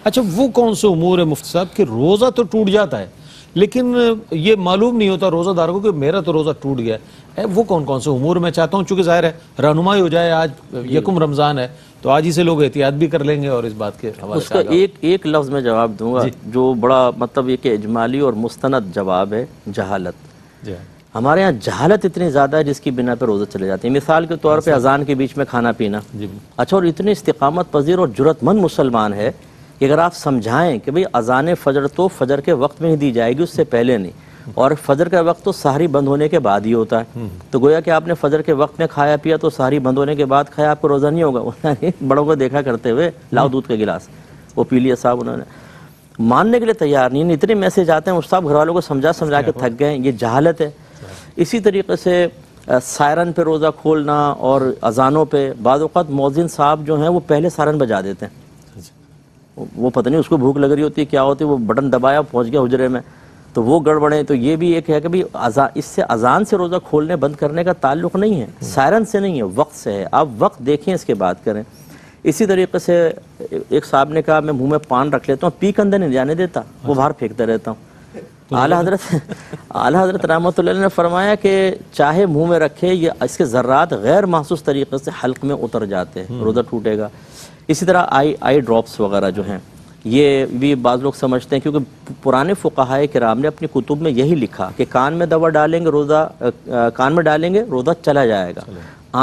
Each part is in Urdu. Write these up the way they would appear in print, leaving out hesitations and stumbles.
اچھا وہ کون سے امور ہے مفتی صاحب کہ روزہ تو ٹوٹ جاتا ہے لیکن یہ معلوم نہیں ہوتا روزہ دار کو کہ میرا تو روزہ ٹوٹ گیا ہے؟ وہ کون کون سے امور میں چاہتا ہوں چونکہ ظاہر ہے رہنمائی ہو جائے، آج یکم رمضان ہے تو آج ہی سے لوگ احتیاط بھی کر لیں گے اور اس بات کے حوالے سے اس کا ایک لفظ میں جواب دوں گا جو بڑا مطلب یہ کہ اجمالی اور مستند جواب ہے، جہالت۔ ہمارے ہاں جہالت اتنی زیادہ ہے جس کی بنا پہ روزہ چلے جاتے ہیں۔ مثال کے طور پہ اذان کے بیچ میں کھانا پینا، اچھا، اور اتنے استقامت پذیر اور جرأت مند مسلمان ہے کہ اگر آپ سمجھائیں کہ بھئی اذان فجر تو فجر کے وقت میں ہی دی جائے گی، اس سے پہلے نہیں، اور فجر کا وقت تو سحری بند ہونے کے بعد ہی ہوتا ہے، تو گویا کہ آپ نے فجر کے وقت میں کھایا پیا تو سحری بند ہونے کے بعد کھایا، آپ کو روزہ نہیں ہوگا۔ بڑوں کو دیکھا کرتے ہوئے لاؤ دودھ کا گلاس، وہ پی لیا صاحب، انہوں نے ماننے کے لیے تیار نہیں۔ اتنے میسج آتے ہیں استاد گھر والوں کو سمجھا کے تھک گئے، یہ جہالت ہے۔ اسی طریقے سے سائرن پہ روزہ کھولنا اور اذانوں پہ بعض اوقات مؤذن صاحب جو ہیں وہ پہلے سائرن بجا دیتے ہیں، وہ پتہ نہیں اس کو بھوک لگ رہی ہوتی ہے کیا ہوتی ہے، وہ بٹن دبایا پہنچ گیا حجرے میں، تو وہ گڑبڑیں۔ تو یہ بھی ایک ہے کہ بھی اس سے اذان سے روزہ کھولنے بند کرنے کا تعلق نہیں ہے، سائرن سے نہیں ہے، وقت سے ہے۔ آپ وقت دیکھیں اس کے بعد کریں۔ اسی طریقے سے ایک صاحب نے کہا میں منہ میں پان رکھ لیتا ہوں، پی کے اندر نہیں جانے دیتا، وہ باہر پھینکتا رہتا ہوں۔ اعلیٰ حضرت رحمۃ اللہ علیہ نے فرمایا کہ چاہے منہ میں رکھے، یہ اس کے ذرات غیر محسوس طریقے سے حلق میں اتر جاتے ہیں، روزہ ٹوٹے گا۔ اسی طرح آئی ڈراپس وغیرہ جو ہیں، یہ بھی بعض لوگ سمجھتے ہیں، کیونکہ پرانے فقہائے کرام نے اپنی کتب میں یہی لکھا کہ کان میں دوا ڈالیں گے کان میں ڈالیں گے روزہ چلا جائے گا،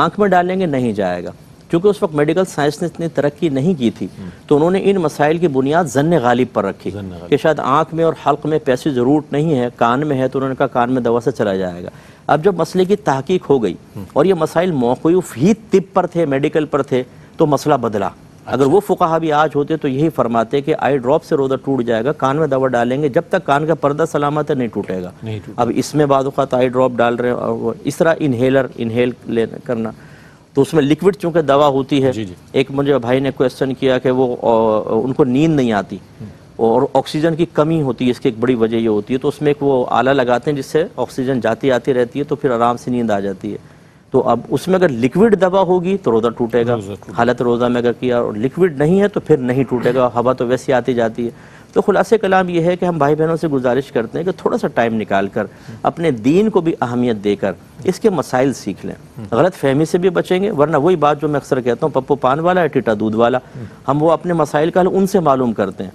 آنکھ میں ڈالیں گے نہیں جائے گا۔ کیونکہ اس وقت میڈیکل سائنس نے اتنی ترقی نہیں کی تھی، تو انہوں نے ان مسائل کی بنیاد ظن غالب پر رکھی کہ شاید آنکھ میں اور حلق میں پیسے ضرورت نہیں ہے، کان میں ہے، تو انہوں نے کہا کان میں دوا سے چلا جائے گا۔ اب جب مسئلے کی تحقیق ہو گئی اور یہ مسائل موقوف ہی طب پر تھے، میڈیکل پر تھے، تو مسئلہ بدلا۔ اگر وہ فقہا بھی آج ہوتے تو یہی فرماتے کہ آئی ڈراپ سے روزہ ٹوٹ جائے گا، کان میں دوا ڈالیں گے، جب تک کان کا پردہ سلامت ہے نہیں ٹوٹے گا۔ اب اس میں بعض اوقات آئی ڈراپ ڈال رہے ہیں، اور اس طرح انہیل کرنا، تو اس میں لکوڈ چونکہ دوا ہوتی ہے۔ ایک مجھے بھائی نے کویسچن کیا کہ وہ ان کو نیند نہیں آتی اور آکسیجن کی کمی ہوتی ہے، اس کی ایک بڑی وجہ یہ ہوتی ہے، تو اس میں ایک وہ آلہ لگاتے ہیں جس سے آکسیجن جاتی آتی رہتی ہے، تو پھر آرام سے نیند آ جاتی ہے۔ تو اب اس میں اگر لکوڈ دوا ہوگی تو روزہ ٹوٹے گا، حالت روزہ میں اگر کیا، اور لکوڈ نہیں ہے تو پھر نہیں ٹوٹے گا، ہوا تو ویسے آتی جاتی ہے۔ تو خلاصہ کلام یہ ہے کہ ہم بھائی بہنوں سے گزارش کرتے ہیں کہ تھوڑا سا ٹائم نکال کر اپنے دین کو بھی اہمیت دے کر اس کے مسائل سیکھ لیں، غلط فہمی سے بھی بچیں گے، ورنہ وہی بات جو میں اکثر کہتا ہوں، پپو پان والا ہے ٹیٹا دودھ والا، ہم وہ اپنے مسائل کا حل ان سے معلوم کرتے ہیں۔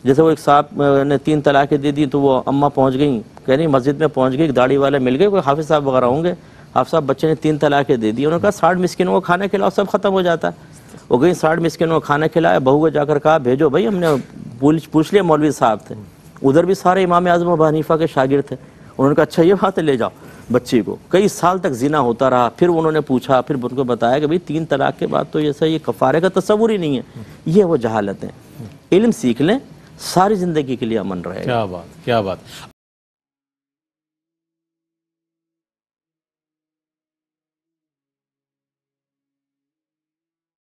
جیسے وہ ایک صاحب نے 3 طلاقیں دے دی، تو وہ اماں پہنچ گئیں، کہہ رہی مسجد میں پہنچ گئی، داڑھی والے مل گئے، کوئی حافظ صاحب وغیرہ ہوں گے، حافظ صاحب بچے نے 3 طلاقیں دے دی، انہوں نے کہا 60 مسکینوں کو کھانا کھلاؤ، سب ختم ہو جاتا ہے۔ وہ گئی 60 مسکینوں کو کھانا کھلایا، بہو کو جا کر کہا بھیجو بھائی، ہم نے پوچھ لیا، مولوی صاحب تھے ادھر بھی، سارے امام اعظم ابو حنیفہ کے شاگرد تھے، انہوں نے کہا اچھا یہ بات ہے، لے جاؤ بچی کو۔ کئی سال تک زنا ہوتا رہا، پھر انہوں نے پوچھا، پھر ان کو بتایا کہ بھئی 3 طلاق کے بعد تو یہ کفارے کا تصور ہی نہیں ہے۔ یہ وہ جہالت ہے۔ علم سیکھ لیں، ساری زندگی کے لیے امن رہے گا۔ کیا بات، کیا بات۔